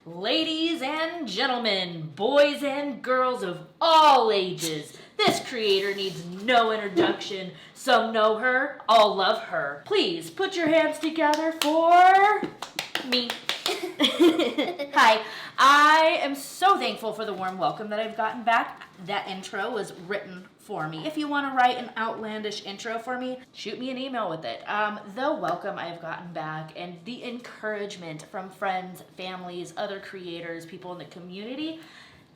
Ladies and gentlemen, boys and girls of all ages, this creator needs no introduction. Some know her, all love her. Please put your hands together for me. Hi, I am so thankful for the warm welcome that I've gotten back. That intro was written for me. If you want to write an outlandish intro for me, shoot me an email with it. The welcome I've gotten back and the encouragement from friends, families, other creators, people in the community,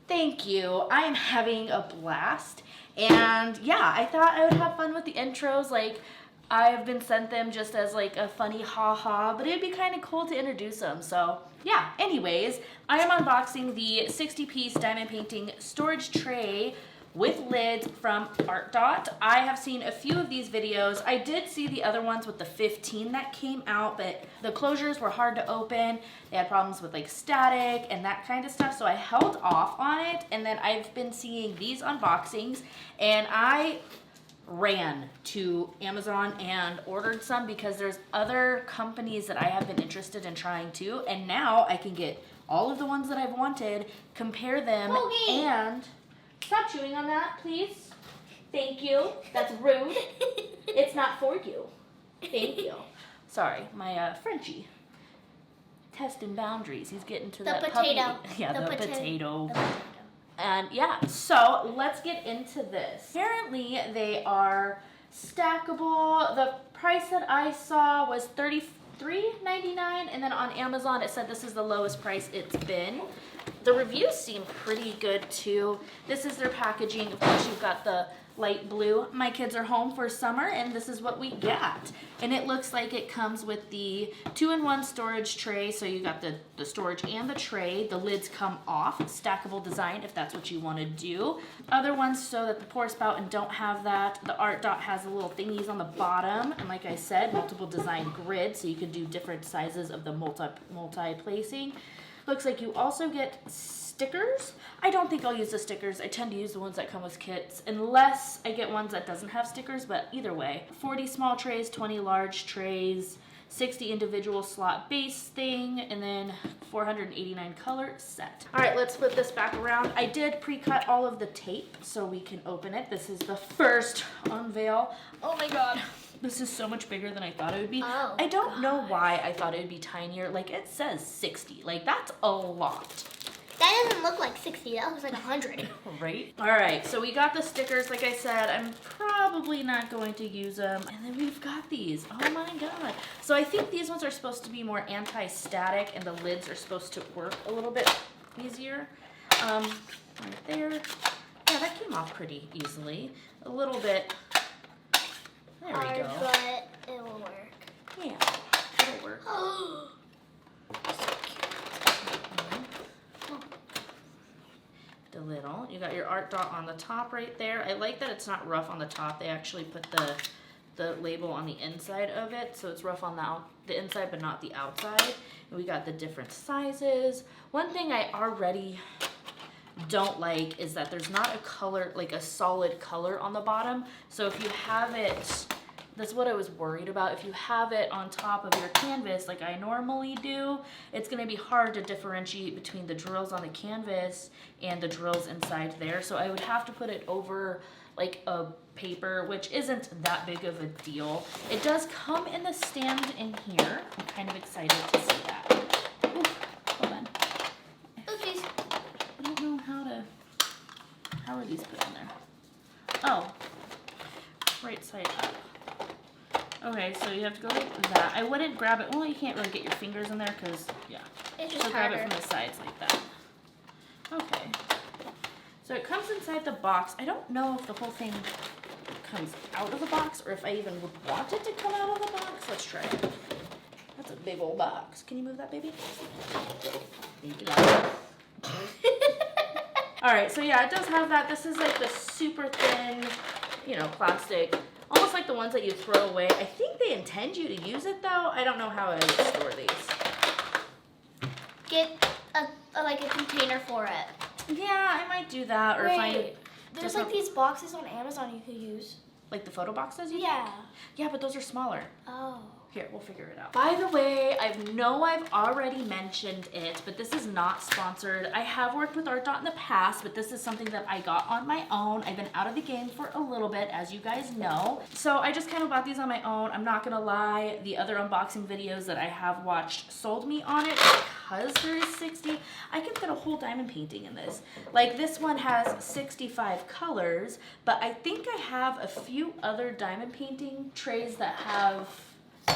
thank you. I am having a blast. And yeah, I thought I would have fun with the intros. Like, I've been sent them just as like a funny ha-ha, but it'd be kind of cool to introduce them. So yeah, anyways, I am unboxing the 60-piece diamond painting storage tray with lids from Artdot. I have seen a few of these videos. I did see the other ones with the 15 that came out, but the closures were hard to open. They had problems with like static and that kind of stuff, so I held off on it. And then I've been seeing these unboxings, and I ran to Amazon and ordered some because there's other companies that I have been interested in trying too, and now I can get all of the ones that I've wanted, compare them, and stop chewing on that, please. Thank you. That's rude. It's not for you. Thank you. Sorry, my Frenchie. Testing boundaries. He's getting to that potato. Puppy. Yeah, the potato. And yeah, so let's get into this. Apparently they are stackable. The price that I saw was $33.99, and then on Amazon it said this is the lowest price it's been. The reviews seem pretty good too. This is their packaging. Of course, you've got the light blue. My kids are home for summer, and this is what we got. And it looks like it comes with the 2-in-1 storage tray. So you got the storage and the tray. The lids come off. Stackable design if that's what you want to do. Other ones so that the pour spout and don't have that. The Artdot has the little thingies on the bottom. And like I said, multiple design grids, so you can do different sizes of the multi-placing. Looks like you also get stickers. I don't think I'll use the stickers. I tend to use the ones that come with kits unless I get ones that doesn't have stickers, but either way. 40 small trays, 20 large trays, 60 individual slot base thing, and then 489 color set. All right, let's flip this back around. I did pre-cut all of the tape so we can open it. This is the first unveil. Oh my God. This is so much bigger than I thought it would be. Oh, I don't know why I thought it would be tinier. Like, it says 60. Like, that's a lot. That doesn't look like 60. That looks like 100. Right? All right, so we got the stickers. Like I said, I'm probably not going to use them. And then we've got these. Oh my God. So I think these ones are supposed to be more anti-static, and the lids are supposed to work a little bit easier. Right there. Yeah, that came off pretty easily. A little bit. There we go. But it will work. Yeah, it'll work. The little. You got your Artdot on the top right there. I like that it's not rough on the top. They actually put the label on the inside of it, so it's rough on the inside but not the outside. And we got the different sizes. One thing I already don't like is that there's not a color, like a solid color on the bottom. So if you have it, that's what I was worried about. If you have it on top of your canvas like I normally do, it's gonna be hard to differentiate between the drills on the canvas and the drills inside there. So I would have to put it over like a paper, which isn't that big of a deal. It does come in the stand in here. I'm kind of excited to see that. Oof, hold on. Oops. I don't know how are these put in there? Oh, right side up. Okay, so you have to go like that. I wouldn't grab it. Well, you can't really get your fingers in there because, yeah. It's just so grab harder. it from the sides like that. Okay. So it comes inside the box. I don't know if the whole thing comes out of the box or if I even would want it to come out of the box. Let's try it. That's a big old box. Can you move that, baby? Thank you. All right, so yeah, it does have that. This is like the super thin, plastic, almost like the ones that you throw away. I think they intend you to use it though. I don't know how I would store these. Get like a container for it. Yeah, I might do that. Or there's like these boxes on Amazon you could use. Like the photo boxes? Yeah. Yeah, but those are smaller. Oh. Here, we'll figure it out. By the way, I know I've already mentioned it, but this is not sponsored. I have worked with Artdot in the past, but this is something that I got on my own. I've been out of the game for a little bit, as you guys know. So I just kind of bought these on my own. I'm not gonna lie, the other unboxing videos that I have watched sold me on it because there is 60. I can fit a whole diamond painting in this. Like this one has 65 colors, but I think I have a few other diamond painting trays that have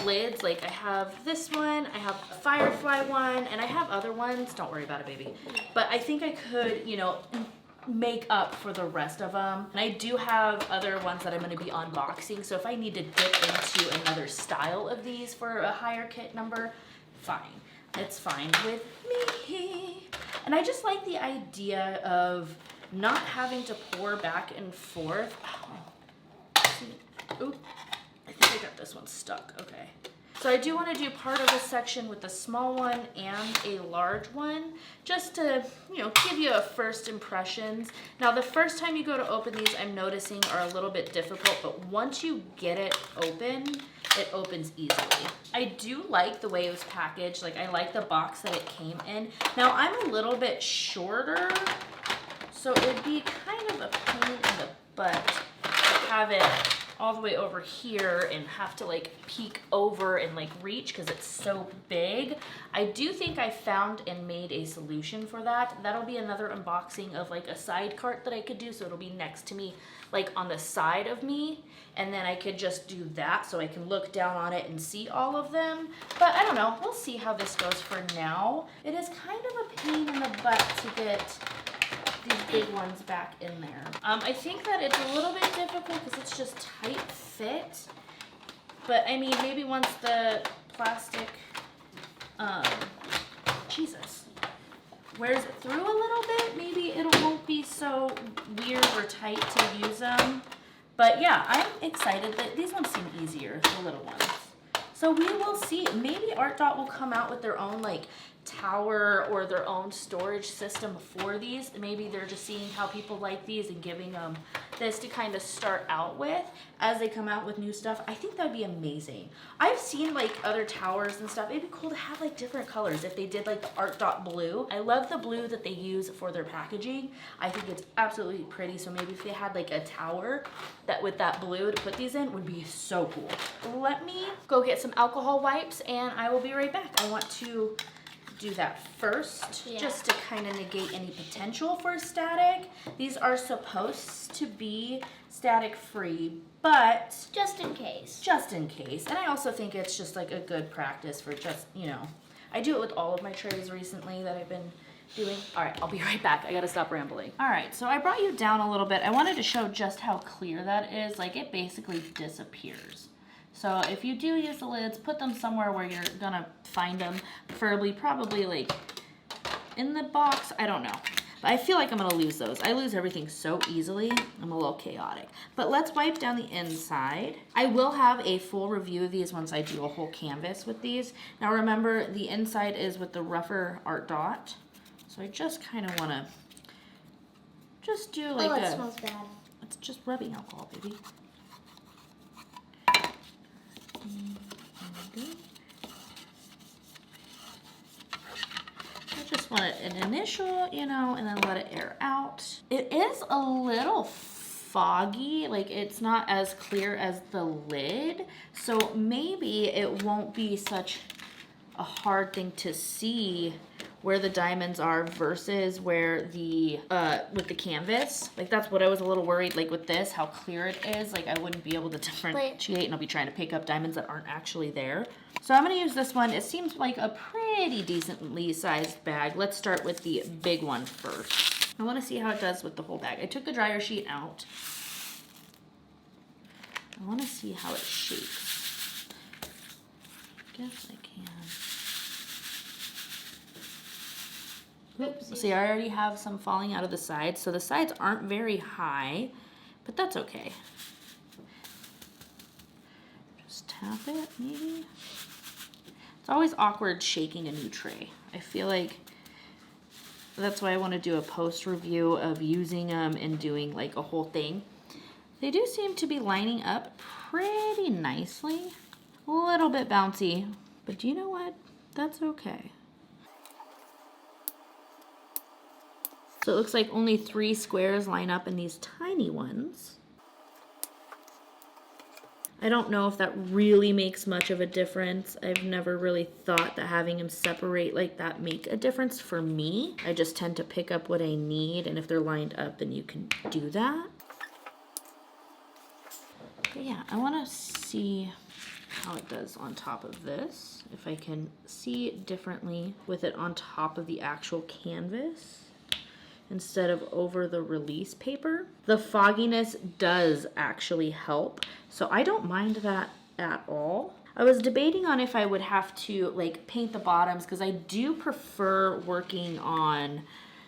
lids. Like I have this one, I have a firefly one, and I have other ones. Don't worry about it, baby. But I think I could, you know, make up for the rest of them. And I do have other ones that I'm going to be unboxing. So if I need to dip into another style of these for a higher kit number, fine. It's fine with me. And I just like the idea of not having to pour back and forth. Oop. I think I got this one stuck. Okay. So I do want to do part of this section with the small one and a large one, just to, you know, give you a first impressions. Now the first time you go to open these, I'm noticing are a little bit difficult, but once you get it open, it opens easily. I do like the way it was packaged. Like I like the box that it came in. Now I'm a little bit shorter, so it'd be kind of a pain in the butt to have it all the way over here and have to like peek over and like reach because it's so big. I do think I found and made a solution for that. That'll be another unboxing of like a side cart that I could do, so it'll be next to me, like on the side of me, and then I could just do that so I can look down on it and see all of them. But I don't know, we'll see how this goes for now. It is kind of a pain in the butt to get these big ones back in there. I think that it's a little bit difficult because it's just tight fit. But I mean, maybe once the plastic, Jesus, wears it through a little bit, maybe it won't be so weird or tight to use them. But yeah, I'm excited that these ones seem easier, the little ones. So we will see. Maybe Artdot will come out with their own like tower or their own storage system for these. Maybe they're just seeing how people like these and giving them this to kind of start out with as they come out with new stuff. I think that'd be amazing. I've seen like other towers and stuff. It'd be cool to have like different colors if they did like the Artdot blue. I love the blue that they use for their packaging. I think it's absolutely pretty. So maybe if they had like a tower that with that blue to put these in would be so cool. Let me go get some alcohol wipes and I will be right back. I want to do that first, just to kind of negate any potential for static. These are supposed to be static free, but just in case. Just in case. And I also think it's just like a good practice for just, you know, I do it with all of my trays recently that I've been doing. All right, I'll be right back. I gotta stop rambling. All right, so I brought you down a little bit. I wanted to show just how clear that is. Like it basically disappears. So if you do use the lids, put them somewhere where you're gonna find them, preferably probably like in the box, I don't know. But I feel like I'm gonna lose those. I lose everything so easily. I'm a little chaotic. But let's wipe down the inside. I will have a full review of these once I do a whole canvas with these. Now remember, the inside is with the rougher Artdot. So I just kind of wanna just do like it smells bad. It's just rubbing alcohol, baby. I just want an initial, you know, and then let it air out. It is a little foggy, like it's not as clear as the lid, so maybe it won't be such a hard thing to see where the diamonds are versus where the with the canvas. Like that's what I was a little worried, like with this, how clear it is, like I wouldn't be able to differentiate and I'll be trying to pick up diamonds that aren't actually there. So I'm gonna use this one. It seems like a pretty decently sized bag. Let's start with the big one first. I wanna see how it does with the whole bag. I took the dryer sheet out. I wanna see how it shakes. Guess I can. Oops. See, I already have some falling out of the sides, so the sides aren't very high, but that's okay. Just tap it, maybe. It's always awkward shaking a new tray. I feel like that's why I want to do a post review of using them and doing like a whole thing. They do seem to be lining up pretty nicely. A little bit bouncy, but you know what? That's okay. So it looks like only 3 squares line up in these tiny ones. I don't know if that really makes much of a difference. I've never really thought that having them separate like that make a difference for me. I just tend to pick up what I need, and if they're lined up, then you can do that. But yeah, I want to see how it does on top of this. If I can see it differently with it on top of the actual canvas instead of over the release paper. The fogginess does actually help, so I don't mind that at all. I was debating on if I would have to like paint the bottoms, because I do prefer working on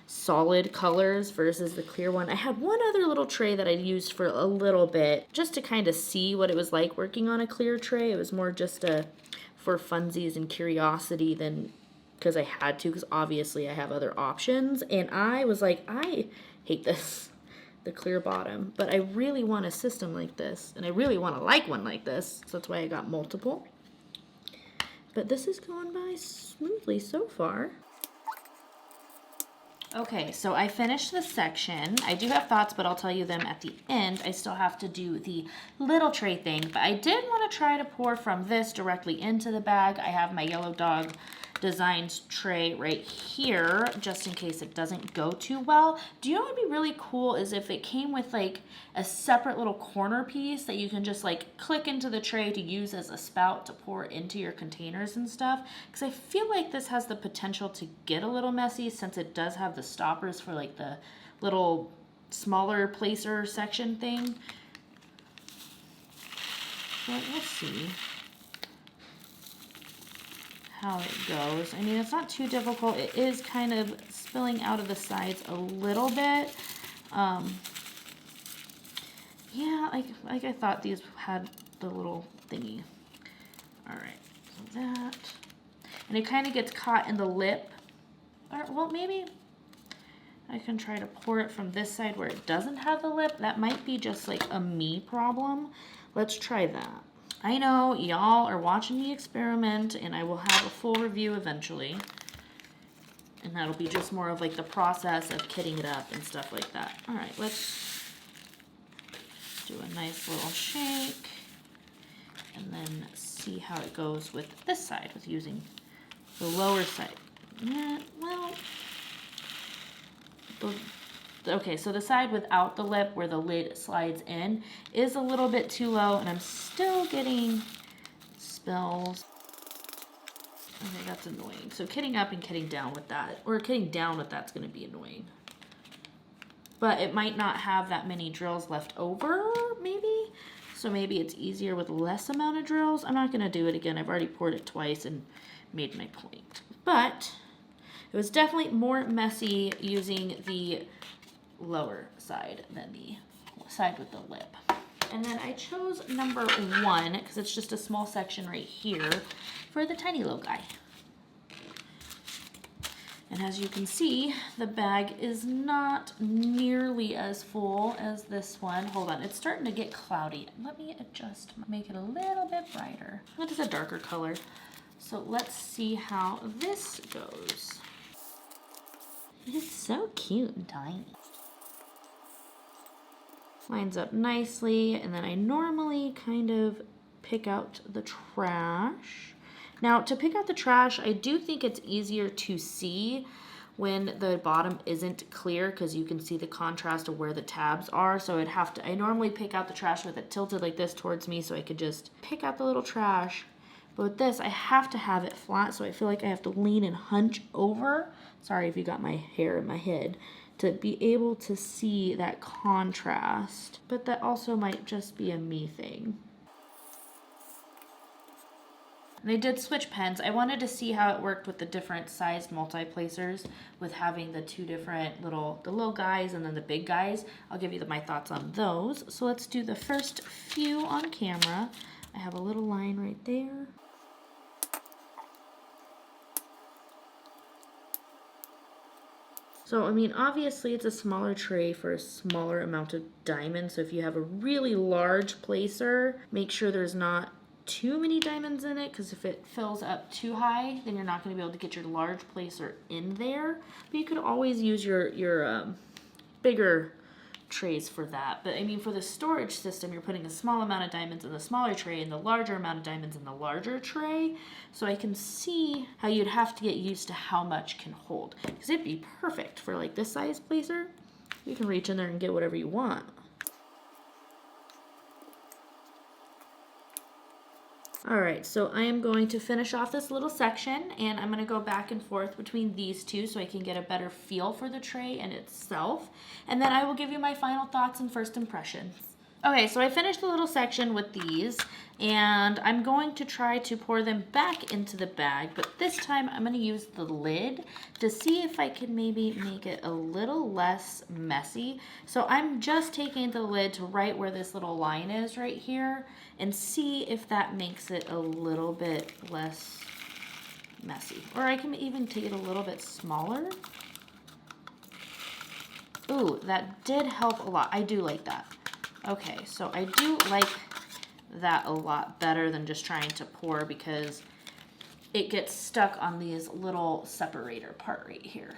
solid colors versus the clear one. I had one other little tray that I used for a little bit just to kind of see what it was like working on a clear tray. It was more just for funsies and curiosity than because I had to, because obviously I have other options. And I was like, I hate this, the clear bottom, but I really want a system like this, and I really want to like one like this, so that's why I got multiple. But this is going by smoothly so far. Okay, so I finished this section. I do have thoughts, but I'll tell you them at the end. I still have to do the little tray thing, but I did want to try to pour from this directly into the bag. I have my Yellow Dog Designs tray right here, just in case it doesn't go too well. Do you know what would be really cool is if it came with like a separate little corner piece that you can just like click into the tray to use as a spout to pour into your containers and stuff, because I feel like this has the potential to get a little messy since it does have the stoppers for like the little smaller placer section thing. But we'll see how it goes. I mean, it's not too difficult. It is kind of spilling out of the sides a little bit. Yeah, like I thought these had the little thingy. All right, so that. And it kind of gets caught in the lip. Or, well, maybe I can try to pour it from this side where it doesn't have the lip. That might be just like a me problem. Let's try that. I know y'all are watching me experiment, and I will have a full review eventually. And that'll be just more of like the process of kitting it up and stuff like that. All right, let's do a nice little shake and then see how it goes with this side with using the lower side. Yeah, well, okay, so the side without the lip where the lid slides in is a little bit too low, and I'm still getting spills. Okay, that's annoying. So kitting up and kitting down with that, or kitting down with that's going to be annoying. But it might not have that many drills left over, maybe? So maybe it's easier with less amount of drills. I'm not going to do it again. I've already poured it twice and made my point. But it was definitely more messy using the lower side than the side with the lip. And then I chose number 1 because it's just a small section right here for the tiny little guy. And as you can see, the bag is not nearly as full as this one. Hold on, it's starting to get cloudy. Let me adjust, make it a little bit brighter. That is a darker color. So let's see how this goes. It's so cute and tiny. Lines up nicely, and then I normally kind of pick out the trash. Now, to pick out the trash, I do think it's easier to see when the bottom isn't clear because you can see the contrast of where the tabs are. So I normally pick out the trash with it tilted like this towards me so I could just pick out the little trash. But with this, I have to have it flat, so I feel like I have to lean and hunch over. Sorry if you got my hair in my head. To be able to see that contrast. But that also might just be a me thing. And I did switch pens. I wanted to see how it worked with the different sized multi-placers with having the two different the little guys and then the big guys. I'll give you my thoughts on those. So let's do the first few on camera. I have a little line right there. So, I mean, obviously it's a smaller tray for a smaller amount of diamonds. So if you have a really large placer, make sure there's not too many diamonds in it, because if it fills up too high, then you're not going to be able to get your large placer in there. But you could always use your bigger trays for that. But I mean, for the storage system, you're putting a small amount of diamonds in the smaller tray and the larger amount of diamonds in the larger tray. So I can see how you'd have to get used to how much can hold, because it'd be perfect for like this size placer. You can reach in there and get whatever you want. All right, so I am going to finish off this little section, and I'm gonna go back and forth between these two so I can get a better feel for the tray and itself. And then I will give you my final thoughts and first impressions. Okay, so I finished the little section with these, and I'm going to try to pour them back into the bag, but this time I'm gonna use the lid to see if I can maybe make it a little less messy. So I'm just taking the lid to right where this little line is right here and see if that makes it a little bit less messy. Or I can even take it a little bit smaller. Ooh, that did help a lot. I do like that. Okay, so I do like that a lot better than just trying to pour, because it gets stuck on these little separator part right here.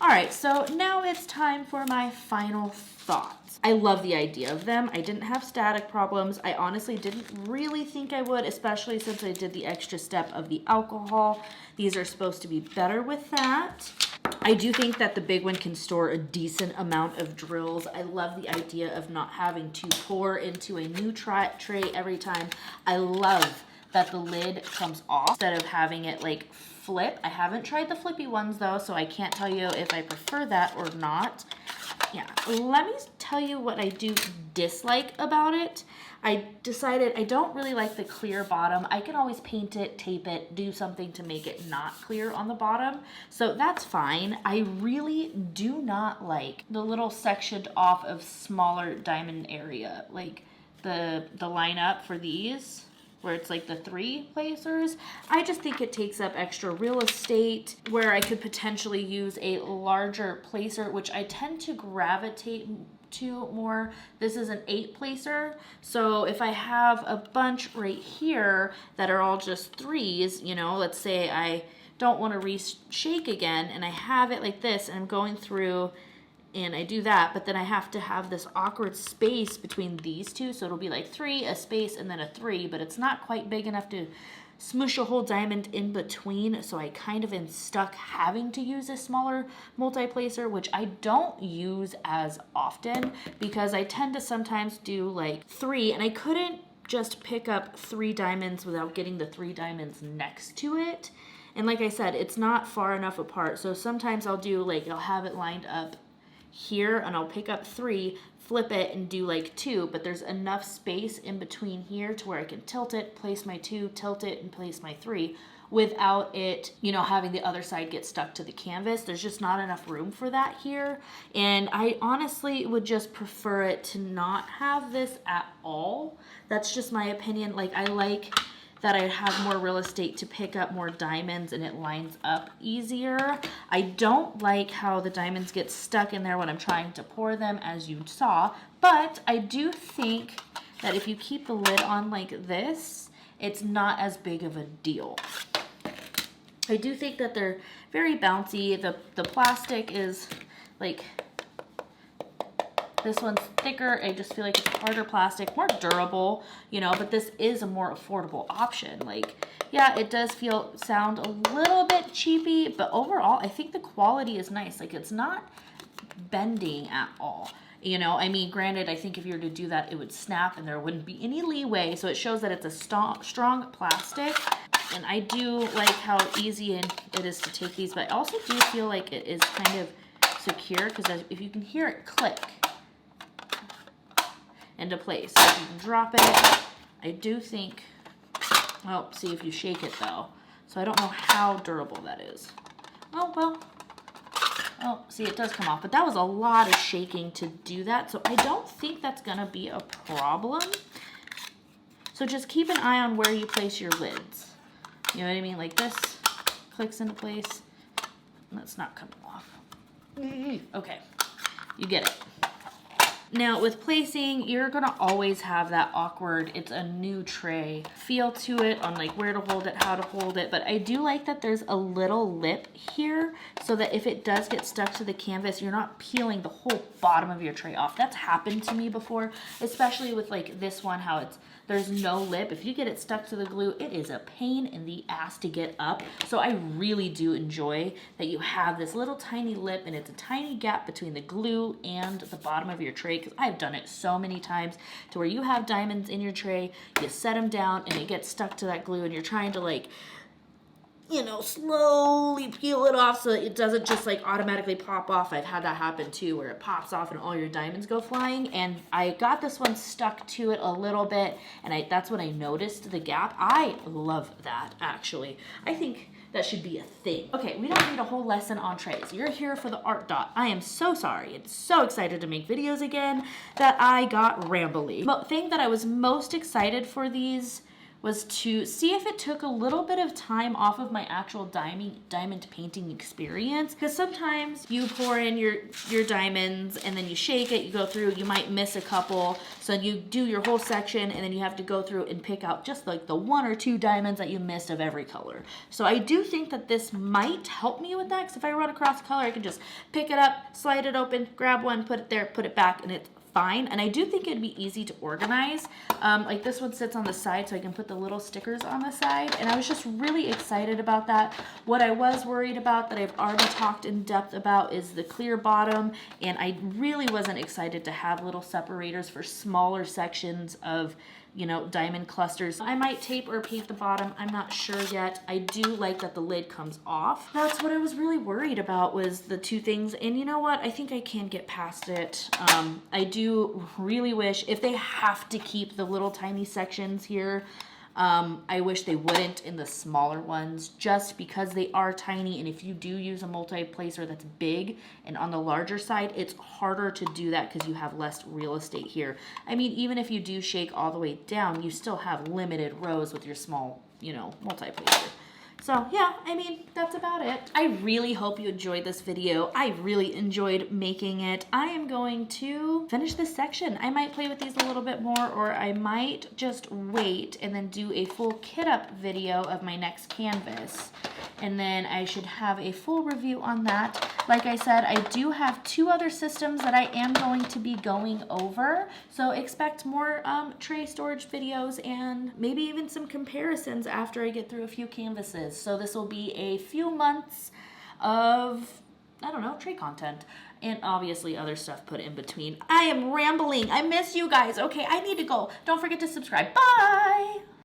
All right, so now it's time for my final thoughts. I love the idea of them. I didn't have static problems. I honestly didn't really think I would, especially since I did the extra step of the alcohol. These are supposed to be better with that. I do think that the big one can store a decent amount of drills. I love the idea of not having to pour into a new tray every time. I love that the lid comes off instead of having it like flip. I haven't tried the flippy ones though, so I can't tell you if I prefer that or not. Yeah, let me tell you what I do dislike about it. I decided I don't really like the clear bottom. I can always paint it, tape it, do something to make it not clear on the bottom. So that's fine. I really do not like the little sectioned off of smaller diamond area, like the lineup for these, where it's like the 3 placers. I just think it takes up extra real estate where I could potentially use a larger placer, which I tend to gravitate to more. This is an 8 placer, so if I have a bunch right here that are all just 3s, you know, let's say I don't want to reshake again and I have it like this and I'm going through and I do that, but then I have to have this awkward space between these two, so it'll be like 3, a space, and then a 3, but it's not quite big enough to smoosh a whole diamond in between, so I kind of am stuck having to use a smaller multi-placer, which I don't use as often because I tend to sometimes do like 3, and I couldn't just pick up 3 diamonds without getting the 3 diamonds next to it. And like I said, it's not far enough apart, so sometimes I'll do like, I'll have it lined up here and I'll pick up 3, flip it and do like 2, but there's enough space in between here to where I can tilt it, place my 2, tilt it, and place my 3 without it, you know, having the other side get stuck to the canvas. There's just not enough room for that here. And I honestly would just prefer it to not have this at all. That's just my opinion. Like, I like that I have more real estate to pick up more diamonds and it lines up easier. I don't like how the diamonds get stuck in there when I'm trying to pour them, as you saw, but I do think that if you keep the lid on like this, it's not as big of a deal. I do think that they're very bouncy. The plastic is like, this one's thicker. I just feel like it's harder plastic, more durable, you know, but this is a more affordable option. Like, yeah, it does sound a little bit cheapy, but overall, I think the quality is nice. Like, it's not bending at all. You know, I mean, granted, I think if you were to do that, it would snap and there wouldn't be any leeway. So it shows that it's a strong plastic. And I do like how easy it is to take these, but I also do feel like it is kind of secure because if you can hear it click into place. So you can drop it. I do think, well, see if you shake it though. So I don't know how durable that is. Oh, well, oh, see, it does come off, but that was a lot of shaking to do that. So I don't think that's gonna be a problem. So just keep an eye on where you place your lids. You know what I mean? Like this clicks into place. That's not coming off. Okay, you get it. Now with placing, you're gonna always have that awkward, it's a new tray feel to it on like where to hold it, how to hold it. But I do like that there's a little lip here so that if it does get stuck to the canvas, you're not peeling the whole bottom of your tray off. That's happened to me before, especially with like this one, how there's no lip. If you get it stuck to the glue, it is a pain in the ass to get up. So I really do enjoy that you have this little tiny lip and it's a tiny gap between the glue and the bottom of your tray, because I've done it so many times to where you have diamonds in your tray, you set them down and it gets stuck to that glue and you're trying to like, you know, slowly peel it off so that it doesn't just like automatically pop off. I've had that happen too, where it pops off and all your diamonds go flying. And I got this one stuck to it a little bit, and that's when I noticed the gap. I love that, actually. I think that should be a thing. Okay, we don't need a whole lesson on trays. You're here for the Artdot. I am so sorry. It's so excited to make videos again that I got rambly. The thing that I was most excited for these was to see if it took a little bit of time off of my actual diamond painting experience. Because sometimes you pour in your diamonds and then you shake it, you go through, you might miss a couple. So you do your whole section and then you have to go through and pick out just like the 1 or 2 diamonds that you missed of every color. So I do think that this might help me with that, because if I run across a color, I can just pick it up, slide it open, grab one, put it there, put it back, and it's fine. And I do think it'd be easy to organize. Like this one sits on the side so I can put the little stickers on the side, and I was just really excited about that. What I was worried about that I've already talked in depth about is the clear bottom, and I really wasn't excited to have little separators for smaller sections of, you know, diamond clusters. I might tape or paint the bottom, I'm not sure yet. I do like that the lid comes off. That's what I was really worried about, was the 2 things, and you know what, I think I can get past it. I do really wish, if they have to keep the little tiny sections here, I wish they wouldn't in the smaller ones, just because they are tiny, and if you do use a multi-placer that's big and on the larger side, it's harder to do that because you have less real estate here. I mean, even if you do shake all the way down, you still have limited rows with your small, you know, multi-placer. So yeah, I mean, that's about it. I really hope you enjoyed this video. I really enjoyed making it. I am going to finish this section. I might play with these a little bit more, or I might just wait and then do a full kit up video of my next canvas. And then I should have a full review on that. Like I said, I do have 2 other systems that I am going to be going over. So expect more tray storage videos and maybe even some comparisons after I get through a few canvases. So this will be a few months of, I don't know, tray content. And obviously other stuff put in between. I am rambling. I miss you guys. Okay, I need to go. Don't forget to subscribe. Bye!